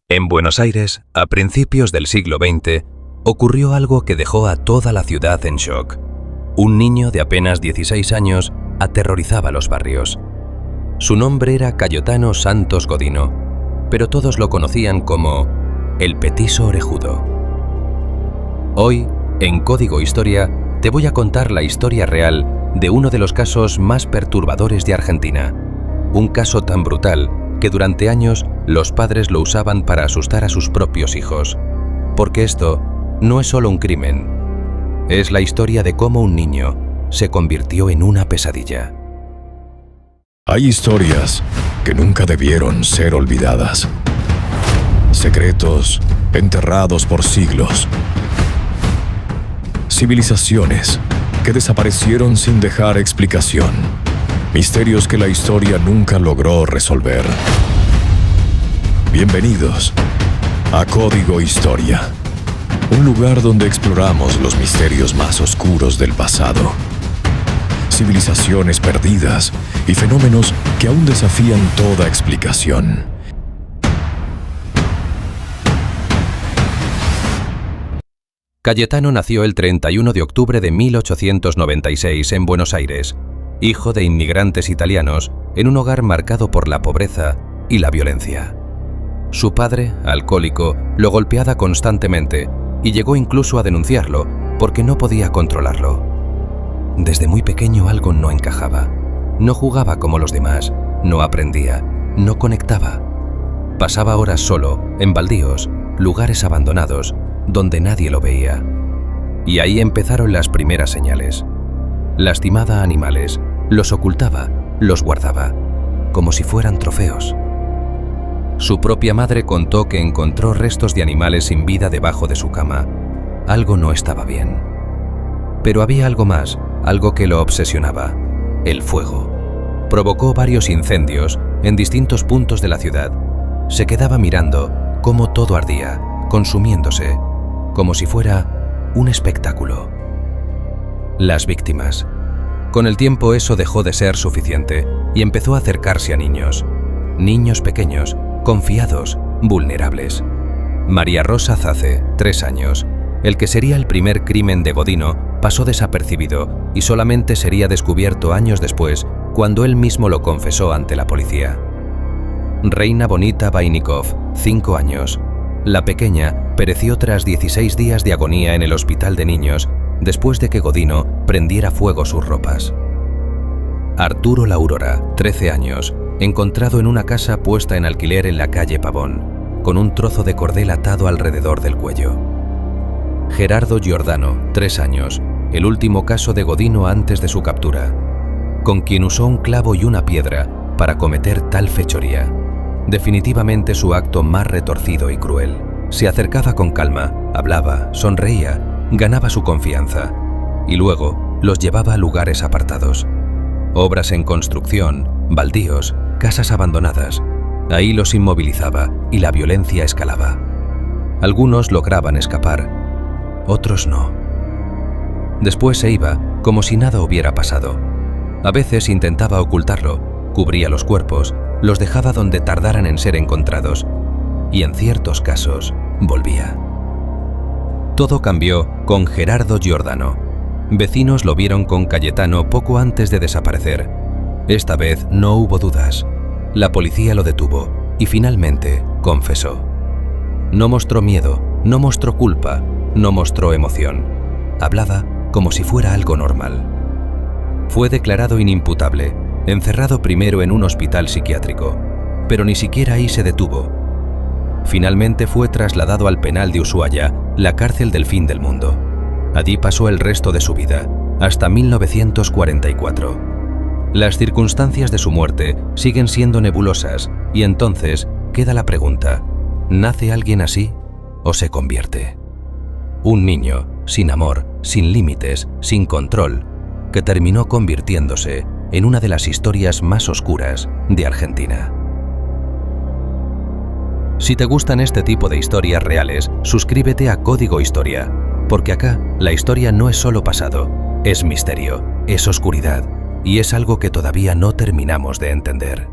En Buenos Aires, a principios del siglo XX, ocurrió algo que dejó a toda la ciudad en shock. Un niño de apenas 16 años aterrorizaba los barrios. Su nombre era Cayetano Santos Godino, pero todos lo conocían como el Petiso Orejudo. Hoy, en Código Historia, te voy a contar la historia real de uno de los casos más perturbadores de Argentina. Un caso tan brutal que durante años los padres lo usaban para asustar a sus propios hijos. Porque esto no es solo un crimen, es la historia de cómo un niño se convirtió en una pesadilla. Hay historias que nunca debieron ser olvidadas. Secretos enterrados por siglos. Civilizaciones que desaparecieron sin dejar explicación. Misterios que la historia nunca logró resolver. Bienvenidos a Código Historia, un lugar donde exploramos los misterios más oscuros del pasado. Civilizaciones perdidas y fenómenos que aún desafían toda explicación. Cayetano nació el 31 de octubre de 1896 en Buenos Aires, hijo de inmigrantes italianos en un hogar marcado por la pobreza y la violencia. Su padre, alcohólico, lo golpeaba constantemente y llegó incluso a denunciarlo porque no podía controlarlo. Desde muy pequeño algo no encajaba. No jugaba como los demás, no aprendía, no conectaba. Pasaba horas solo, en baldíos, lugares abandonados, donde nadie lo veía. Y ahí empezaron las primeras señales. Lastimaba a animales, los ocultaba, los guardaba, como si fueran trofeos. Su propia madre contó que encontró restos de animales sin vida debajo de su cama. Algo no estaba bien. Pero había algo más, algo que lo obsesionaba: el fuego. Provocó varios incendios en distintos puntos de la ciudad. Se quedaba mirando cómo todo ardía, consumiéndose, como si fuera un espectáculo. Las víctimas. Con el tiempo eso dejó de ser suficiente y empezó a acercarse a niños. Niños pequeños, confiados, vulnerables. María Rosa Zace, 3 años. El que sería el primer crimen de Godino pasó desapercibido y solamente sería descubierto años después, cuando él mismo lo confesó ante la policía. Reina Bonita Vainikov, 5 años. La pequeña pereció tras 16 días de agonía en el hospital de niños después de que Godino prendiera fuego sus ropas. Arturo La Aurora, 13 años, encontrado en una casa puesta en alquiler en la calle Pavón, con un trozo de cordel atado alrededor del cuello. Gerardo Giordano, 3 años, el último caso de Godino antes de su captura, con quien usó un clavo y una piedra para cometer tal fechoría. Definitivamente su acto más retorcido y cruel. Se acercaba con calma, hablaba, sonreía, ganaba su confianza y luego los llevaba a lugares apartados. Obras en construcción, baldíos, casas abandonadas. Ahí los inmovilizaba y la violencia escalaba. Algunos lograban escapar, otros no. Después se iba como si nada hubiera pasado. A veces intentaba ocultarlo, cubría los cuerpos, los dejaba donde tardaran en ser encontrados y en ciertos casos volvía. Todo cambió con Gerardo Giordano. Vecinos lo vieron con Cayetano poco antes de desaparecer. Esta vez no hubo dudas. La policía lo detuvo y finalmente confesó. No mostró miedo, no mostró culpa, no mostró emoción. Hablaba como si fuera algo normal. Fue declarado inimputable, encerrado primero en un hospital psiquiátrico, pero ni siquiera ahí se detuvo. Finalmente fue trasladado al penal de Ushuaia, la cárcel del fin del mundo. Allí pasó el resto de su vida, hasta 1944. Las circunstancias de su muerte siguen siendo nebulosas y entonces queda la pregunta: ¿nace alguien así o se convierte? Un niño, sin amor, sin límites, sin control, que terminó convirtiéndose en una de las historias más oscuras de Argentina. Si te gustan este tipo de historias reales, suscríbete a Código Historia, porque acá la historia no es solo pasado, es misterio, es oscuridad y es algo que todavía no terminamos de entender.